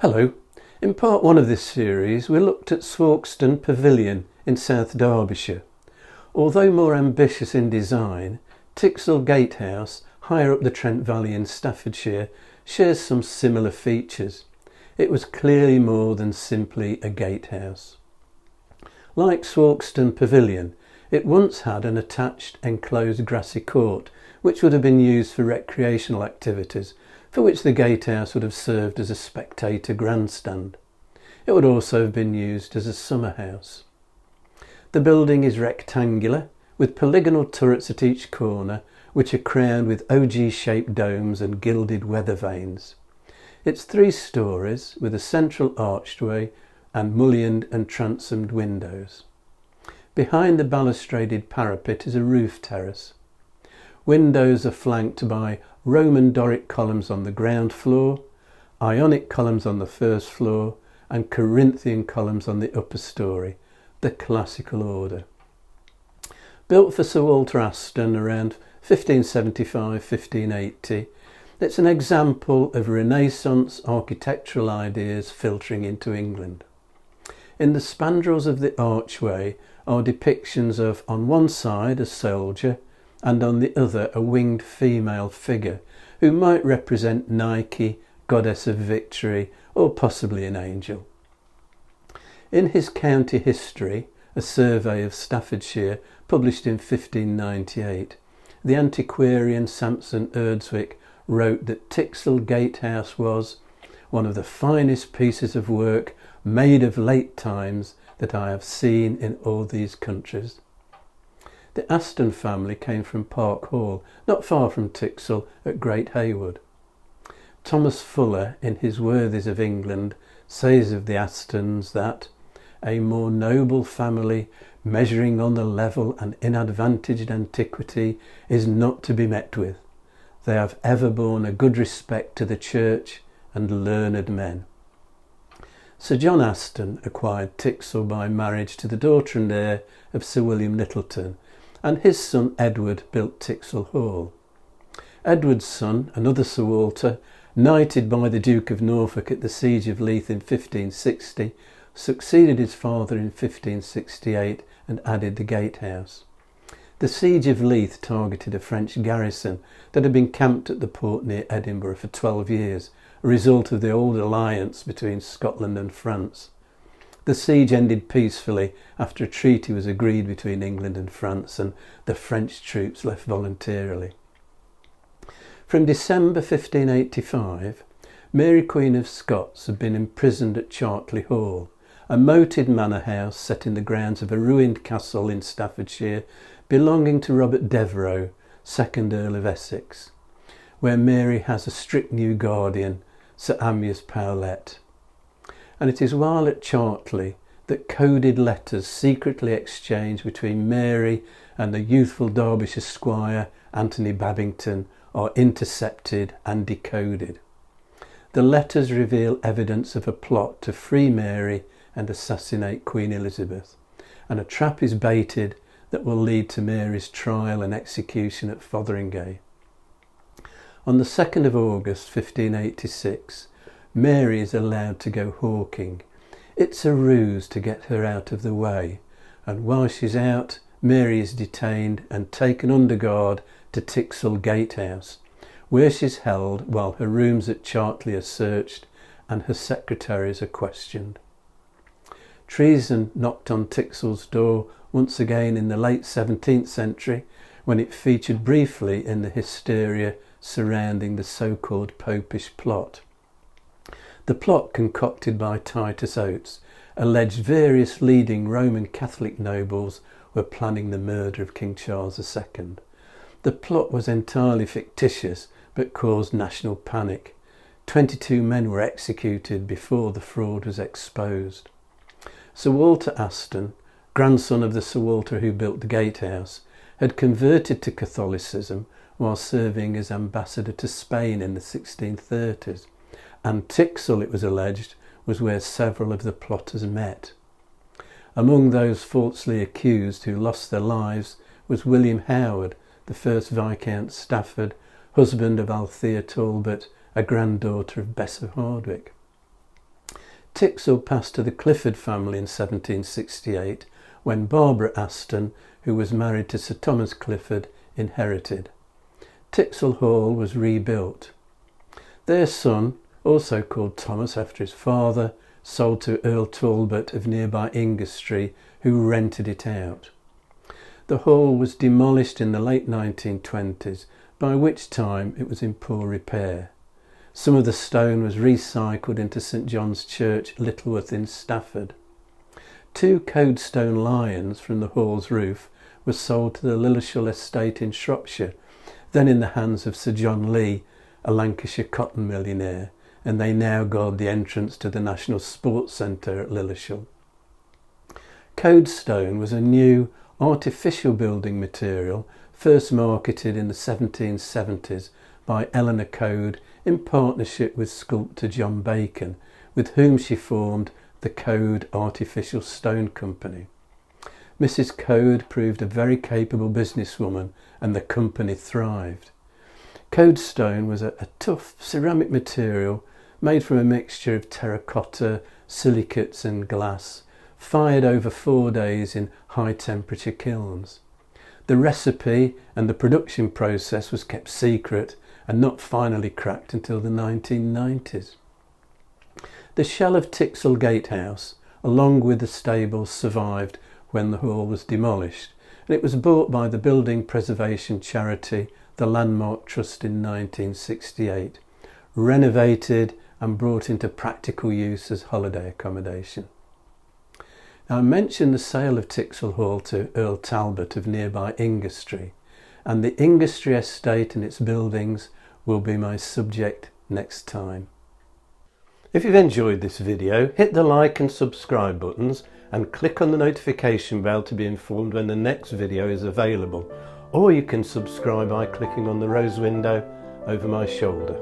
Hello. In part one of this series we looked at Swarkestone Pavilion in South Derbyshire. Although more ambitious in design, Tixall Gatehouse, higher up the Trent Valley in Staffordshire, shares some similar features. It was clearly more than simply a gatehouse. Like Swarkestone Pavilion, it once had an attached enclosed grassy court which would have been used for recreational activities, for which the gatehouse would have served as a spectator grandstand. It would also have been used as a summer house. The building is rectangular, with polygonal turrets at each corner, which are crowned with ogee-shaped domes and gilded weather vanes. It's 3 stories, with a central archway and mullioned and transomed windows. Behind the balustraded parapet is a roof terrace. Windows are flanked by Roman Doric columns on the ground floor, Ionic columns on the first floor, and Corinthian columns on the upper story, the classical order. Built for Sir Walter Aston around 1575-1580, it's an example of Renaissance architectural ideas filtering into England. In the spandrels of the archway are depictions of, on one side, a soldier, and on the other a winged female figure who might represent Nike, goddess of victory, or possibly an angel. In his county history, a survey of Staffordshire published in 1598, the antiquarian Sampson Erdswick wrote that Tixall Gatehouse was one of the finest pieces of work made of late times that I have seen in all these countries. The Aston family came from Park Hall, not far from Tixall at Great Haywood. Thomas Fuller, in his Worthies of England, says of the Astons that a more noble family, measuring on the level and inadvantaged antiquity, is not to be met with. They have ever borne a good respect to the church and learned men. Sir John Aston acquired Tixall by marriage to the daughter and heir of Sir William Littleton, and his son Edward built Tixall Hall. Edward's son, another Sir Walter, knighted by the Duke of Norfolk at the Siege of Leith in 1560, succeeded his father in 1568 and added the gatehouse. The Siege of Leith targeted a French garrison that had been camped at the port near Edinburgh for 12 years, a result of the old alliance between Scotland and France. The siege ended peacefully after a treaty was agreed between England and France, and the French troops left voluntarily. From December 1585, Mary Queen of Scots had been imprisoned at Chartley Hall, a moated manor house set in the grounds of a ruined castle in Staffordshire belonging to Robert Devereux, 2nd Earl of Essex, where Mary has a strict new guardian, Sir Amyas Powlett. And it is while at Chartley that coded letters secretly exchanged between Mary and the youthful Derbyshire squire Anthony Babington are intercepted and decoded. The letters reveal evidence of a plot to free Mary and assassinate Queen Elizabeth, and a trap is baited that will lead to Mary's trial and execution at Fotheringay. On the 2nd of August 1586, Mary is allowed to go hawking. It's a ruse to get her out of the way, and while she's out, Mary is detained and taken under guard to Tixall Gatehouse, where she's held while her rooms at Chartley are searched and her secretaries are questioned. Treason knocked on Tixall's door once again in the late 17th century, when it featured briefly in the hysteria surrounding the so-called Popish Plot. The plot, concocted by Titus Oates, alleged various leading Roman Catholic nobles were planning the murder of King Charles II. The plot was entirely fictitious but caused national panic. 22 men were executed before the fraud was exposed. Sir Walter Aston, grandson of the Sir Walter who built the gatehouse, had converted to Catholicism while serving as ambassador to Spain in the 1630s. And Tixall, it was alleged, was where several of the plotters met. Among those falsely accused who lost their lives was William Howard, the first Viscount Stafford, husband of Althea Talbot, a granddaughter of Bess of Hardwicke. Tixall passed to the Clifford family in 1768 when Barbara Aston, who was married to Sir Thomas Clifford, inherited. Tixall Hall was rebuilt. Their son, also called Thomas after his father, sold to Earl Talbot of nearby Ingestre, who rented it out. The hall was demolished in the late 1920s, by which time it was in poor repair. Some of the stone was recycled into St John's Church, Littleworth in Stafford. 2 Coade Stone lions from the hall's roof were sold to the Lilleshall estate in Shropshire, then in the hands of Sir John Lee, a Lancashire cotton millionaire, and they now guard the entrance to the National Sports Centre at Lilleshall. Coade Stone was a new artificial building material first marketed in the 1770s by Eleanor Coade in partnership with sculptor John Bacon, with whom she formed the Coade Artificial Stone Company. Mrs. Coade proved a very capable businesswoman and the company thrived. Coade stone was a tough ceramic material made from a mixture of terracotta, silicates and glass, fired over 4 days in high temperature kilns. The recipe and the production process was kept secret and not finally cracked until the 1990s. The shell of Tixall Gatehouse, along with the stables, survived when the hall was demolished, and it was bought by the building preservation charity the Landmark Trust in 1968, renovated and brought into practical use as holiday accommodation. Now, I mentioned the sale of Tixall Hall to Earl Talbot of nearby Ingestre, and the Ingestre estate and its buildings will be my subject next time. If you've enjoyed this video, hit the like and subscribe buttons and click on the notification bell to be informed when the next video is available, or you can subscribe by clicking on the rose window over my shoulder.